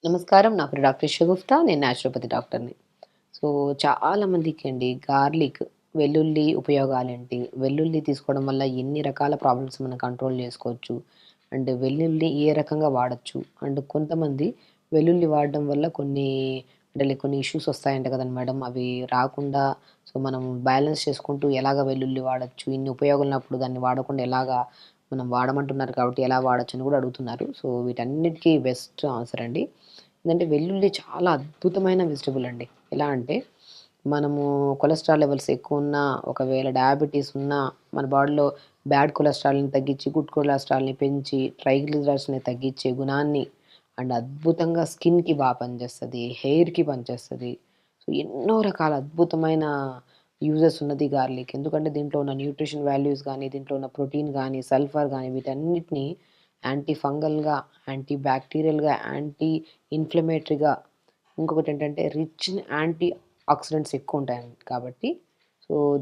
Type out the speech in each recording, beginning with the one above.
నమస్కారం. నా పేరు డాక్టర్ షగుఫ్తా. నేను న్యాచురోపతి డాక్టర్‌ని. సో, చాలా మందికండి గార్లిక్, వెల్లుల్లి ఉపయోగాలేంటి? వెల్లుల్లి తీసుకోవడం వల్ల ఎన్ని రకాల ప్రాబ్లమ్స్ మనం కంట్రోల్ చేసుకోవచ్చు? అండ్ వెల్లుల్లి ఏ రకంగా వాడొచ్చు? అండ్ కొంతమంది వెల్లుల్లి వాడడం వల్ల కొన్ని ఇష్యూస్ వస్తాయంట కదండీ మేడం! అవి రాకుండా మనం బ్యాలెన్స్ చేసుకుంటూ ఎలాగ వెల్లుల్లి వాడొచ్చు? ఇన్ని ఉపయోగాలున్నప్పుడు దాన్ని వాడకుండా ఎలాగా మనం వాడమంటున్నారు కాబట్టి ఎలా వాడొచ్చని కూడా అడుగుతున్నారు. సో, వీటన్నిటికి బెస్ట్ ఆన్సర్ అండి. ఏందంటే వెల్లుల్లి చాలా అద్భుతమైన వెజిటబుల్ అండి. ఎలా అంటే మనము కొలెస్ట్రాల్ లెవెల్స్ ఎక్కువున్నా, ఒకవేళ డయాబెటిస్ ఉన్నా, మన బాడీలో బ్యాడ్ కొలెస్ట్రాల్‌ని తగ్గించి, గుడ్ కొలెస్ట్రాల్‌ని పెంచి, ట్రైగ్లిజరైడ్స్‌ని తగ్గించే గుణాన్ని అండ్ అద్భుతంగా స్కిన్‌కి పనిచేస్తది. హెయిర్‌కి పనిచేస్తది. సో, ఎన్నో రకాల అద్భుతమైన యూజెస్ ఉన్నది గార్లిక్. ఎందుకంటే దీంట్లో ఉన్న న్యూట్రిషన్ వాల్యూస్ గానీ, దీంట్లో ఉన్న ప్రోటీన్ గానీ, సల్ఫర్ గానీ వీటన్నిటిని యాంటీ ఫంగల్‌గా, యాంటీ బ్యాక్టీరియల్‌గా, యాంటీ ఇన్‌ఫ్లమేటరీగా ఇంకొకటేంటంటే రిచ్ ఇన్ యాంటీ ఆక్సిడెంట్స్ ఎక్కువుంటాయండి. కాబట్టి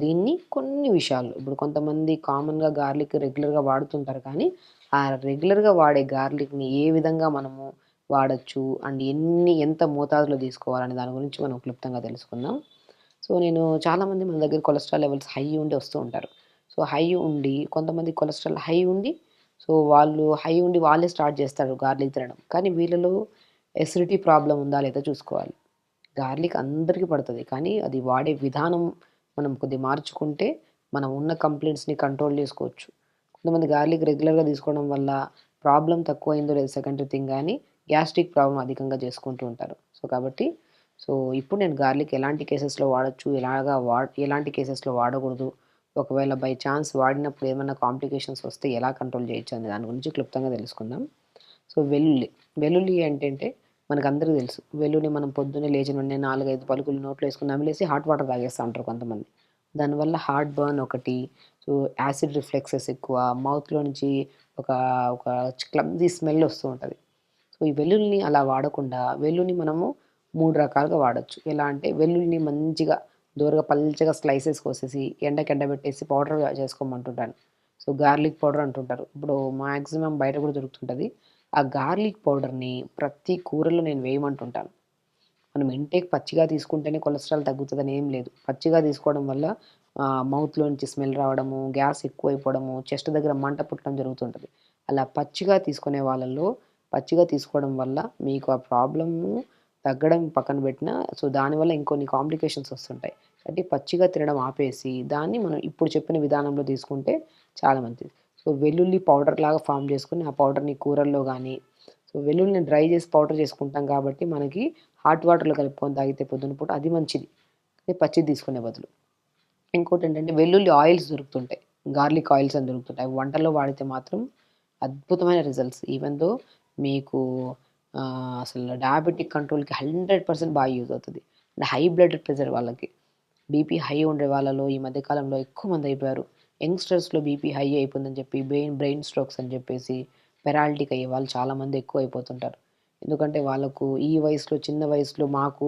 దీన్ని కొన్ని విషయాల్లో ఇప్పుడు కొంతమంది కామన్‌గా గార్లిక్ రెగ్యులర్‌గా వాడుతుంటారు కానీ, ఆ రెగ్యులర్‌గా వాడే గార్లిక్‌ని ఏ విధంగా మనము వాడొచ్చు అండ్ ఎంత మోతాదులో తీసుకోవాలనే దాని గురించి మనం క్లుప్తంగా తెలుసుకుందాం. నేను చాలామంది మన దగ్గర కొలెస్ట్రాల్ లెవెల్స్ హై ఉండి వస్తూ ఉంటారు. హై ఉండి కొంతమంది కొలెస్ట్రాల్ హై ఉండి వాళ్ళు హై ఉండి వాళ్ళే స్టార్ట్ చేస్తారు గార్లిక్ తినడం. కానీ వీళ్ళలో ఎసిడిటీ ప్రాబ్లమ్ ఉందా లేదా చూసుకోవాలి. గార్లిక్ అందరికి పడతది. కానీ అది వాడే విధానం మనం కొద్దిగా మార్చుకుంటే మనం ఉన్న కంప్లెయింట్స్‌ని కంట్రోల్ చేసుకోవచ్చు. కొంతమంది గార్లిక్ రెగ్యులర్‌గా తీసుకోవడం వల్ల ప్రాబ్లమ్ తక్కువయిందో లేదో సెకండరీ థింగ్ గానీ గ్యాస్ట్రిక్ ప్రాబ్లమ్ అధికంగా చేసుకుంటూ ఉంటారు. కాబట్టి ఇప్పుడు నేను గార్లిక్ ఎలాంటి కేసెస్‌లో వాడొచ్చు, ఎలాంటి కేసెస్‌లో వాడకూడదు, ఒకవేళ బై ఛాన్స్ వాడినప్పుడు ఏమన్నా కాంప్లికేషన్స్ వస్తే ఎలా కంట్రోల్ చేయొచ్చు అనే దాని గురించి క్లుప్తంగా తెలుసుకుందాం. వెల్లుల్లి. వెల్లుల్లి ఏంటంటే మనకందరికి తెలుసు. వెల్లుల్లి మనం పొద్దున్నే లేచిన వెంటనే 4, 5 పలుకులు నోట్లో ఏసుకొని నమిలేసి హాట్ వాటర్ తాగేస్తా ఉంటారు కొంతమంది. దానివల్ల హార్ట్ బర్న్ ఒకటి, సో యాసిడ్ రిఫ్లెక్సెస్ ఎక్కువ, మౌత్‌లో నుంచి ఒక ఒక క్లమ్జీ స్మెల్ వస్తూ ఉంటది. ఈ వెల్లుల్లిని అలా వాడకుండా వెల్లుల్లిని మనము 3 రకాలుగా వాడొచ్చు. ఎలా అంటే వెల్లుల్లిని మంచిగా దోరగా పల్చగా స్లైసెస్ కోసేసి ఎండబెట్టేసి పౌడర్‌గా చేసుకోమంటుంటాను. గార్లిక్ పౌడర్ అంటుంటారు. ఇప్పుడు మాక్సిమం బయట కూడా దొరుకుతుంటది. ఆ గార్లిక్ పౌడర్‌ని ప్రతి కూరలో నేను వేయమంటుంటాను. మనం ఇంటేక్ పచ్చిగా తీసుకుంటేనే కొలెస్ట్రాల్ తగ్గుతదని ఏం లేదు. పచ్చిగా తీసుకోవడం వల్ల మౌత్‌లో నుంచి స్మెల్ రావడము, గ్యాస్ ఎక్కువైపోవడము, చెస్ట్ దగ్గర మంట పుట్టడం జరుగుతుంటది. అలా పచ్చిగా తీసుకునే వాళ్ళలో పచ్చిగా తీసుకోవడం వల్ల మీకు ఆ ప్రాబ్లము తగ్గడం పక్కన పెట్టినా, దానివల్ల ఇంకొన్ని కాంప్లికేషన్స్ వస్తుంటాయి. కాబట్టి పచ్చిగా తినడం ఆపేసి, దాన్ని మనం ఇప్పుడు చెప్పిన విధానంలో తీసుకుంటే చాలా మంచిది. వెల్లుల్లి పౌడర్‌లాగా ఫార్మ్ చేసుకొని, ఆ పౌడర్‌ని కూరల్లో గానీ, వెల్లుల్లిని డ్రై చేసి పౌడర్ చేసుకుంటాం కాబట్టి మనకి హాట్ వాటర్‌లో కలుపుకొని తాగితే పొద్దున పూట అది మంచిది. అదే పచ్చిది తీసుకునే బదులు. ఇంకోటేంటంటే వెల్లుల్లి ఆయిల్స్ దొరుకుతుంటాయి. గార్లిక్ ఆయిల్స్ అని దొరుకుతుంటాయి. అవి వంటల్లో వాడితే మాత్రం అద్భుతమైన రిజల్ట్స్. ఈవెన్ దో మీకు అసలు డయాబెటిక్ కంట్రోల్‌కి 100% బాగా యూజ్ అవుతది. అండ్ హై బ్లడ్ ప్రెషర్ వాళ్ళకి. బీపీ హై ఉండే వాళ్ళలో ఈ మధ్య కాలంలో ఎక్కువ మందయిపోయారు. యంగ్‌స్టర్స్‌లో బీపీ హై అయిపోయిందని చెప్పి బ్రెయిన్ స్ట్రోక్స్ అని చెప్పేసి పెరాలిటిక్ అయ్యే వాళ్ళు చాలామంది ఎక్కువైపోతుంటారు. ఎందుకంటే వాళ్ళకు ఈ వయసులో చిన్న వయసులో మాకు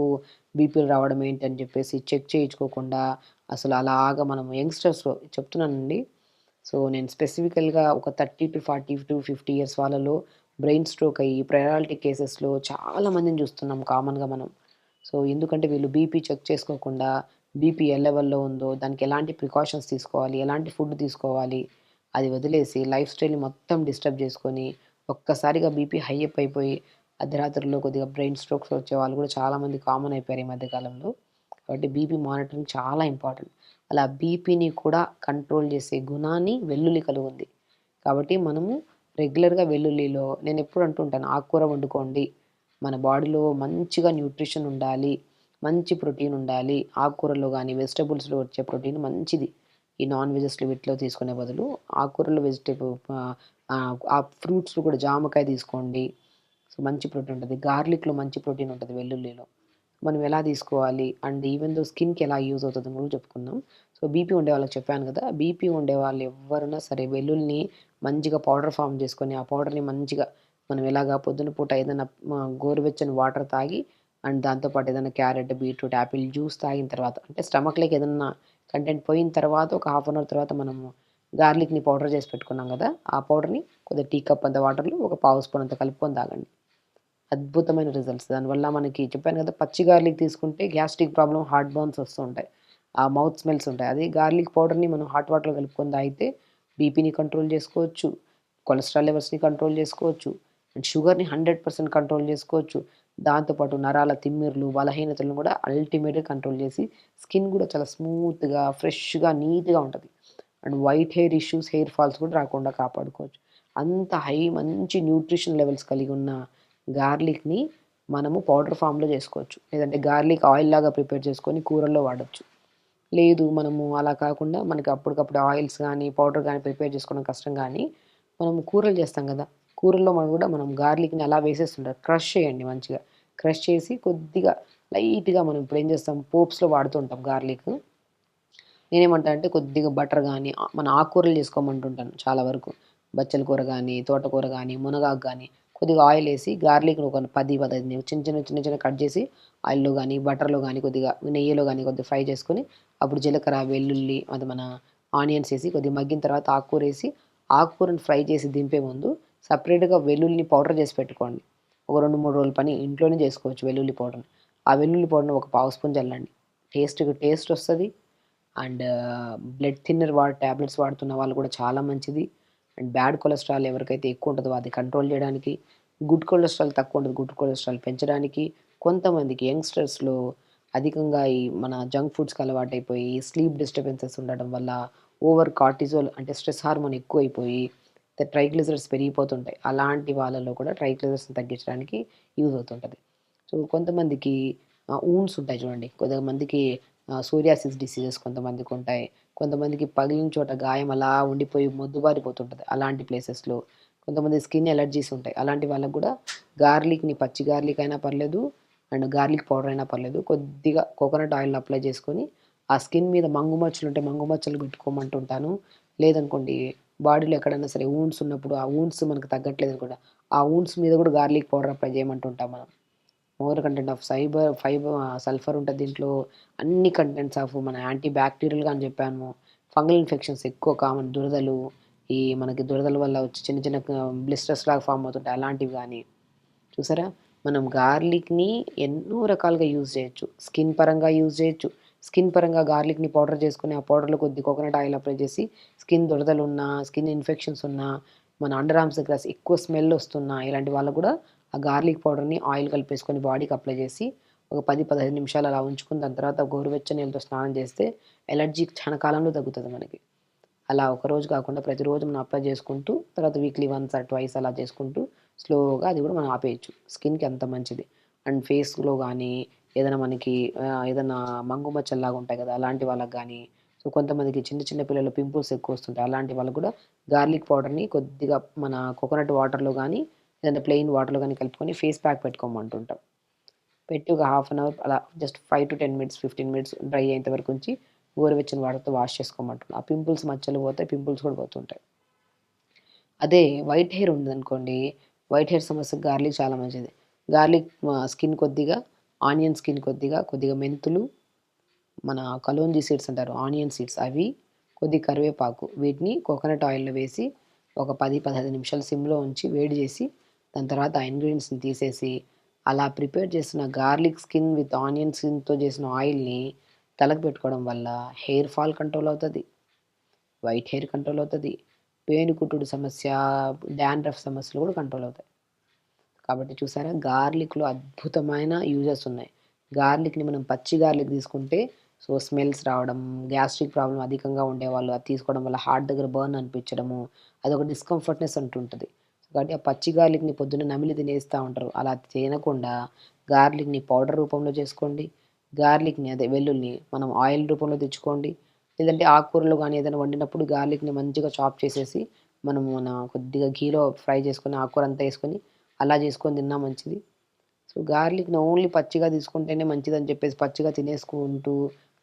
బీపీలు రావడం ఏంటని చెప్పేసి చెక్ చేయించుకోకుండా అసలు అలాగా మనం యంగ్‌స్టర్స్‌లో చెప్తున్నానండి. నేను స్పెసిఫికల్‌గా ఒక 30-40-50 ఇయర్స్ వాళ్ళలో బ్రెయిన్ స్ట్రోక్ అయ్యి పెరాలిటిక్ కేసెస్‌లో చాలా మందిని చూస్తున్నాం కామన్‌గా మనం. ఎందుకంటే వీళ్ళు బీపీ చెక్ చేసుకోకుండా బీపీ ఏ లెవెల్‌లో ఉందో, దానికి ఎలాంటి ప్రికాషన్స్ తీసుకోవాలి, ఎలాంటి ఫుడ్ తీసుకోవాలి, అది వదిలేసి లైఫ్ స్టైల్‌ని మొత్తం డిస్టర్బ్ చేసుకొని, ఒక్కసారిగా బీపీ హై అయిపోయి అర్ధరాత్రుల్లో కొద్దిగా బ్రెయిన్ స్ట్రోక్స్ వచ్చేవాళ్ళు కూడా చాలామంది కామన్ అయిపోయారు ఈ మధ్య కాలంలో. కాబట్టి బీపీ మానిటరింగ్ చాలా ఇంపార్టెంట్. అలా బీపీని కూడా కంట్రోల్ చేసే గుణాన్ని వెల్లుల్లి కలిగుంది. కాబట్టి మనము రెగ్యులర్‌గా వెల్లుల్లిలో నేనెప్పుడు అంటుంటాను ఆకుకూర వండుకోండి. మన బాడీలో మంచిగా న్యూట్రిషన్ ఉండాలి. మంచి ప్రోటీన్ ఉండాలి. ఆకుకూరల్లో గాని, వెజిటబుల్స్‌లో వచ్చే ప్రోటీన్ మంచిది. ఈ నాన్ వెజెస్‌లో వీటిలో తీసుకునే బదులు ఆకుకూరలు ఆ ఫ్రూట్స్‌లో కూడా జామకాయ తీసుకోండి. మంచి ప్రోటీన్ ఉంటది. గార్లిక్‌లో మంచి ప్రోటీన్ ఉంటది వెల్లుల్లిలో. మనం ఎలా తీసుకోవాలి అండ్ ఈవెన్ దో స్కిన్‌కి ఎలా యూజ్ అవుతదని కూడా చెప్పుకుందాం. బీపీ ఉండే వాళ్ళకి చెప్పాను కదా! బీపీ ఉండేవాళ్ళు ఎవ్వరైనా సరే వెల్లుల్లిని మంచిగా పౌడర్ ఫార్మ్ చేసుకొని, ఆ పౌడర్‌ని మంచిగా మనం ఎలాగా పొద్దున పూట ఏదైనా గోరువెచ్చని వాటర్ తాగి అండ్ దాంతో పాటు ఏదైనా క్యారెట్, బీట్రూట్, యాపిల్ జ్యూస్ తాగిన తర్వాత అంటే స్టమక్‌లోకి ఏదన్నా కంటెంట్ పోయిన తర్వాత ఒక హాఫ్ అన్ అవర్ తర్వాత మనము గార్లిక్‌ని పౌడర్ చేసి పెట్టుకున్నాం కదా! ఆ పౌడర్‌ని కొద్దిగా టీ కప్ అంత వాటర్‌లో ఒక పావు స్పూన్ అంత కలుపుకొని తాగండి. అద్భుతమైన రిజల్ట్స్. దానివల్ల మనకి చెప్పాను కదా! పచ్చి గార్లిక్ తీసుకుంటే గ్యాస్ట్రిక్ ప్రాబ్లమ్, హార్ట్ బర్న్స్ వస్తూ ఉంటాయి. ఆ మౌత్ స్మెల్స్ ఉంటాయి. అదే గార్లిక్ పౌడర్‌ని మనం హాట్ వాటర్‌లో కలుపుకొని తాగితే బీపీని కంట్రోల్ చేసుకోవచ్చు. కొలెస్ట్రాల్ లెవెల్స్‌ని కంట్రోల్ చేసుకోవచ్చు. అండ్ షుగర్‌ని 100% కంట్రోల్ చేసుకోవచ్చు. దాంతో పాటు నరాల తిమ్మిర్లు, బలహీనతలను కూడా అల్టిమేట్‌గా కంట్రోల్ చేసి స్కిన్ కూడా చాలా స్మూత్‌గా, ఫ్రెష్‌గా, నీట్‌గా ఉంటది. And white hair issues, hair falls కూడా రాకుండా కాపాడుకోవచ్చు. అంత మంచి న్యూట్రిషన్ లెవెల్స్ కలిగి ఉన్న గార్లిక్‌ని మనము పౌడర్ ఫామ్‌లో చేసుకోవచ్చు. లేదంటే గార్లిక్ ఆయిల్ లాగా ప్రిపేర్ చేసుకొని కూరల్లో వాడొచ్చు. లేదు మనము అలా కాకుండా మనకి అప్పటికప్పుడు ఆయిల్స్ గానీ, పౌడర్ గానీ ప్రిపేర్ చేసుకోవడం కష్టం గానీ, మనము కూరలు చేస్తాం గదా! కూరల్లో మనం గార్లిక్‌ని అలా వేసేస్తుంటారు. క్రష్ చేయండి మంచిగా. క్రష్ చేసి కొద్దిగా లైట్‌గా మనం ఇప్పుడేం చేస్తాం పోప్స్‌లో వాడుతూ ఉంటాం గార్లిక్. నేనేమంటా అంటే కొద్దిగా బటర్ గానీ, మన ఆకుకూరలు చేసుకోమంటుంటాను చాలా వరకు. బచ్చల కూర గానీ, తోటకూర గానీ, మునగాకు గానీ, కొద్దిగా ఆయిలేసి గార్లిక్‌ని ఒక 10, 15 చిన్న చిన్నగా కట్ చేసి ఆయిల్‌లో గానీ, బటర్‌లో గానీ, కొద్దిగా నెయ్యిలో గానీ కొద్దిగా ఫ్రై చేసుకొని, అప్పుడు జీలకర్ర, వెల్లుల్లి అది మన ఆనియన్స్ ఏసి కొద్దిగా మగ్గిన తర్వాత ఆకుకూరేసి, ఆకుకూరని ఫ్రై చేసి దింపే ముందు సెపరేట్‌గా వెల్లుల్లిని పౌడర్ చేసి పెట్టుకోండి. ఒక 2, 3 రోజుల పని ఇంట్లోనే చేసుకోవచ్చు వెల్లుల్లి పౌడర్‌ని. ఆ వెల్లుల్లి పౌడర్‌ని ఒక పావు స్పూన్ చల్లండి. టేస్టొస్తది. అండ్ బ్లడ్ థిన్నర్ టాబ్లెట్స్ వాడుతున్న వాళ్ళు కూడా చాలా మంచిది. అండ్ బ్యాడ్ కొలెస్ట్రాల్ ఎవరికైతే ఎక్కువ ఉంటదో అది కంట్రోల్ చేయడానికి, గుడ్ కొలెస్ట్రాల్ తక్కువ ఉంటది. గుడ్ కొలెస్ట్రాల్ పెంచడానికి, కొంతమందికి యంగ్‌స్టర్స్‌లో అధికంగా ఈ మన జంక్ ఫుడ్స్‌కి అలవాటైపోయి, స్లీప్ డిస్టర్బెన్సెస్ ఉండడం వల్ల, ఓవర్ కార్టిజోల్ అంటే స్ట్రెస్ హార్మోన్ ఎక్కువైపోయి, ట్రైగ్లిజరైడ్స్ పెరిగిపోతుంటాయి. అలాంటి వాళ్ళలో కూడా ట్రైగ్లిజరైడ్స్‌ని తగ్గించడానికి యూజ్ అవుతుంటది. సో, కొంతమందికి వూండ్స్ ఉంటాయి చూడండి. కొంతమందికి సోరియాసిస్ డిసీజెస్ కొంతమందికుంటాయి. కొంతమందికి పగిలిన చోట గాయం అలా ఉండిపోయి మొద్దుబారిపోతుంటది. అలాంటి ప్లేసెస్‌లో. కొంతమంది స్కిన్ ఎలర్జీస్ ఉంటాయి. అలాంటి వాళ్ళకి గూడా గార్లిక్‌ని పచ్చి గార్లిక్ అయినా పర్లేదు, అండ్ గార్లిక్ పౌడర్ అయినా పర్లేదు. కొద్దిగా కోకోనట్ ఆయిల్‌ని అప్లై చేసుకొని, ఆ స్కిన్ మీద మంగు మచ్చలుంటే మంగు మచ్చలు పెట్టుకోమంటుంటాను. లేదనుకోండి బాడీలో ఎక్కడైనా సరే వూండ్స్ ఉన్నప్పుడు, ఆ వూండ్స్ మనకు తగ్గట్లేదనుకోండి, ఆ వూండ్స్ మీద గూడా గార్లిక్ పౌడర్ అప్లై చేయమంటుంటాం మనం. మోర్ కంటెంట్ ఆఫ్ సల్ఫర్ ఉంటది దీంట్లో. అన్ని కంటెంట్స్ ఆఫ్ మన యాంటీ బ్యాక్టీరియల్‌గా అని చెప్పాను. ఫంగల్ ఇన్ఫెక్షన్స్ ఎక్కువ కామన్ దురదలు, ఈ మనకి దురదల వల్ల వచ్చి చిన్న చిన్న బ్లిస్టర్స్ లాగా ఫార్మ్ అవుతుంటాయి. అలాంటివి గానీ చూసారా? మనం గార్లిక్‌ని ఎన్నో రకాలుగా యూజ్ చేయొచ్చు. స్కిన్ పరంగా యూజ్ చేయొచ్చు. స్కిన్ పరంగా గార్లిక్‌ని పౌడర్ చేసుకొని, ఆ పౌడర్‌లో కొద్ది కోకోనట్ ఆయిల్ అప్లై చేసి, స్కిన్ దురదలున్నా, స్కిన్ ఇన్ఫెక్షన్స్ ఉన్నా, మన అండర్ ఆర్మ్స్ దగ్గర ఎక్కువ స్మెల్ ఒస్తున్నా, ఇలాంటి వాళ్ళకి గూడా ఆ గార్లిక్ పౌడర్‌ని ఆయిల్ కలిపేసుకొని బాడీకి అప్లై చేసి, ఒక 10, 15 నిమిషాలు అలా ఉంచుకొని, దాని తర్వాత గోరువెచ్చని నీళ్ళతో స్నానం చేస్తే, ఎలర్జీ క్షణకాలంలో తగ్గుతది మనకి. అలా ఒకరోజు కాకుండా ప్రతిరోజు మనం అప్లై చేసుకుంటూ, తర్వాత వీక్లీ వన్స్ ఆర్ ట్వైస్ అలా చేసుకుంటూ, స్లోగా అది కూడా మనం ఆపేయొచ్చు. స్కిన్‌కి అంత మంచిది. అండ్ ఫేస్‌లో గానీ, ఏదైనా మనకి ఏదన్నా మంగు మచ్చల్లాగా ఉంటాయి కదా! అలాంటి వాళ్ళకి గానీ, సో, కొంతమందికి చిన్న చిన్న పిల్లలు పింపుల్స్ ఎక్కువ వస్తుంటాయి. అలాంటి వాళ్ళకి కూడా గార్లిక్ పౌడర్‌ని కొద్దిగా మన కోకోనట్ వాటర్‌లో గానీ, లేదంటే ప్లెయిన్ వాటర్‌లో గానీ కలుపుకొని ఫేస్ ప్యాక్ పెట్టుకోమంటుంటాం. పెట్టి ఒక హాఫ్ అన్ అవర్ అలా జస్ట్ 5-10 మినిట్స్, 15 మినిట్స్ డ్రై అయ్యేంత వరకు ఉంచి, గోరువెచ్చని వాటర్‌తో వాష్ చేసుకోమంటున్నా. ఆ పింపుల్స్ మచ్చలు పోతాయి. పింపుల్స్ కూడా పోతుంటాయి. అదే వైట్ హెయిర్ ఉందనుకోండి, వైట్ హెయిర్ సమస్యకి గార్లిక్ చాలా మంచిది. గార్లిక్ స్కిన్ కొద్దిగా, ఆనియన్ స్కిన్ కొద్దిగా, కొద్దిగా మెంతులు, మన కలోంజీ సీడ్స్ అంటారు. ఆనియన్ సీడ్స్ అవి, కొద్దిగా కరివేపాకు వీటిని కోకోనట్ ఆయిల్‌లో వేసి ఒక 10, 15 నిమిషాలు సిమ్‌లో ఉంచి వేడి చేసి, దాని తర్వాత ఆ ఇంగ్రీడియెంట్స్‌ని తీసేసి, అలా ప్రిపేర్ చేసిన గార్లిక్ స్కిన్ విత్ ఆనియన్ స్కిన్‌తో చేసిన ఆయిల్‌ని తలకు పెట్టుకోవడం వల్ల హెయిర్ ఫాల్ కంట్రోల్ అవుతది. వైట్ హెయిర్ కంట్రోల్ అవుతది. పేనుకుట్టుడు సమస్య, డాండ్రఫ్ సమస్యలు కూడా కంట్రోల్ అవుతాయి. కాబట్టి చూసారా గార్లిక్‌లో అద్భుతమైన యూజెస్ ఉన్నాయి. గార్లిక్‌ని మనం పచ్చి గార్లిక్ తీసుకుంటే సో, స్మెల్స్ రావడం, గ్యాస్ట్రిక్ ప్రాబ్లమ్ అధికంగా ఉండేవాళ్ళు అది తీసుకోవడం వల్ల హార్ట్ దగ్గర బర్న్ అనిపించడము, అదొక డిస్కంఫర్ట్‌నెస్ అంటుంటది. కాబట్టి ఆ పచ్చి గార్లిక్‌ని పొద్దున్నే నమిలి తినేస్తా ఉంటారు. అలా తినకుండా గార్లిక్‌ని పౌడర్ రూపంలో చేసుకోండి. గార్లిక్‌ని అదే వెల్లుల్లిని మనం ఆయిల్ రూపంలో తెచ్చుకోండి. లేదంటే ఆకుకూరలు గానీ ఏదైనా వండినప్పుడు గార్లిక్‌ని మంచిగా చాప్ చేసేసి, మనము కొద్దిగా ఘీలో ఫ్రై చేసుకొని ఆకుకూరంతా ఏసుకొని అలా చేసుకొని తిన్నా మంచిది. సో, గార్లిక్‌ని ఓన్లీ పచ్చిగా తీసుకుంటేనే మంచిదని చెప్పేసి పచ్చిగా తినేసుకుంటూ,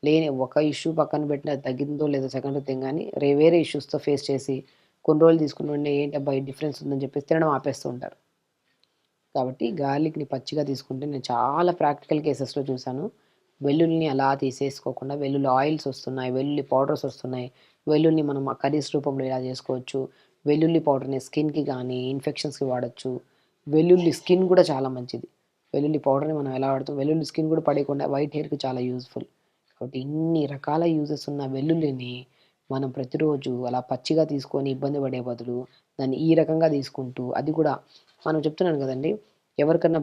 లేని ఒక ఇష్యూ పక్కన పెట్టినా అది తగ్గిందో లేదో సెకండ్ థింగ్ గానీ, వేరే ఇష్యూస్‌తో ఫేస్ చేసి, కొన్ని రోజులు తీసుకున్న వెంటనే ఏంటబ్బా! ఈ డిఫరెన్స్ ఉందని చెప్పేసి తినడం ఆపేస్తూ ఉంటారు. కాబట్టి గార్లిక్‌ని పచ్చిగా తీసుకుంటే నేను చాలా ప్రాక్టికల్ కేసెస్‌లో చూసాను. వెల్లుల్లిని అలా తీసేసుకోకుండా వెల్లుల్లి ఆయిల్స్ వస్తున్నాయి. వెల్లుల్లి పౌడర్స్ వస్తున్నాయి. వెల్లుల్లి మనం కర్రీస్ రూపంలో ఇలా చేసుకోవచ్చు. వెల్లుల్లి పౌడర్‌ని స్కిన్‌కి గానీ, ఇన్ఫెక్షన్స్‌కి వాడొచ్చు. వెల్లుల్లి స్కిన్ గూడా చాలా మంచిది. వెల్లుల్లి పౌడర్‌ని మనం ఎలా వాడతాం, వెల్లుల్లి స్కిన్ గూడా పడేయకుండా వైట్ హెయిర్‌కి చాలా యూజ్‌ఫుల్. కాబట్టి ఇన్ని రకాల యూజెస్ ఉన్న వెల్లుల్లిని మనం ప్రతిరోజు అలా పచ్చిగా తీసుకొని ఇబ్బంది పడే బదులు, దాన్ని ఈ రకంగా తీసుకుంటూ అది కూడా మనం చెప్తున్నాను గదండీ! ఎవరికన్నా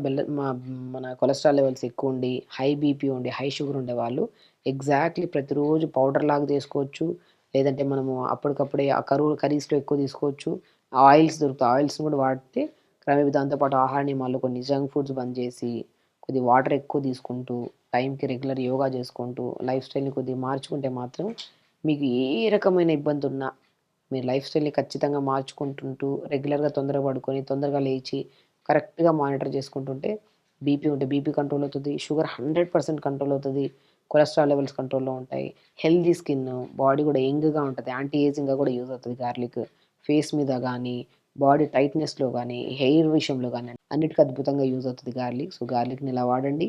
మన కొలెస్ట్రాల్ లెవెల్స్ ఎక్కువుండి, హై బీపీ ఉండి, హై షుగర్ ఉండేవాళ్ళు ఎగ్జాక్ట్‌లీ ప్రతిరోజు పౌడర్‌లాగా చేసుకోవచ్చు. లేదంటే మనము అప్పటికప్పుడే ఆ కర్రీస్‌లో ఎక్కువ తీసుకోవచ్చు. ఆయిల్స్ దొరుకుతాయి. ఆయిల్స్‌ని కూడా వాడితే క్రమేపీ దాంతో పాటు ఆహార నియమాల్లో కొన్ని జంక్ ఫుడ్స్ బంద్ చేసి, కొద్దిగా వాటర్ ఎక్కువ తీసుకుంటూ, టైంకి రెగ్యులర్ యోగా చేసుకుంటూ, లైఫ్ స్టైల్‌ని కొద్దిగా మార్చుకుంటే మాత్రం మీకు ఏ రకమైన ఇబ్బందున్నా మీరు లైఫ్ స్టైల్‌ని ఖచ్చితంగా మార్చుకుంటుంటూ, రెగ్యులర్‌గా తొందరగా పడుకొని, తొందరగా లేచి, కరెక్ట్‌గా మానిటర్ చేసుకుంటుంటే బీపీ ఉంటే బీపీ కంట్రోల్ అవుతది. షుగర్ 100% కంట్రోల్ అవుతది. కొలెస్ట్రాల్ లెవెల్స్ కంట్రోల్‌లో ఉంటాయి. హెల్తీ స్కిన్, బాడీ గూడా యంగ్‌గా ఉంటది. యాంటీ ఏజింగ్‌గా గూడా యూజ్ అవుతది గార్లిక్. ఫేస్ మీద గానీ, బాడీ టైట్‌నెస్‌లో గానీ, హెయిర్ విషయంలో గానీ అన్నిటికి అద్భుతంగా యూజ్ అవుతది గార్లిక్. సో, గార్లిక్‌ని ఇలా వాడండి.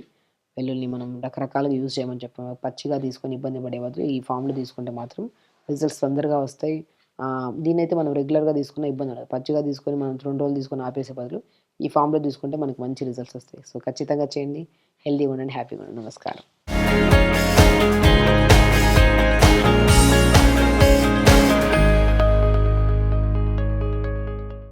వెల్లుల్లిని మనం రకరకాలుగా యూజ్ చేయమని చెప్పాము. పచ్చిగా తీసుకొని ఇబ్బంది పడే బదులు ఈ ఫార్మ్‌లో తీసుకుంటే మాత్రం రిజల్ట్స్ తొందరగా వస్తాయి. దీన్నైతే మనం రెగ్యులర్‌గా తీసుకున్న ఇబ్బందుండదు. పచ్చిగా తీసుకొని మనం 2 రోజులు తీసుకొని ఆపేసే బదులు ఈ ఫార్మ్‌లో తీసుకుంటే మనకు మంచి రిజల్ట్స్ వస్తాయి. సో, ఖచ్చితంగా చేయండి. హెల్తీగా ఉండండి. హ్యాపీగా ఉండండి. నమస్కారం.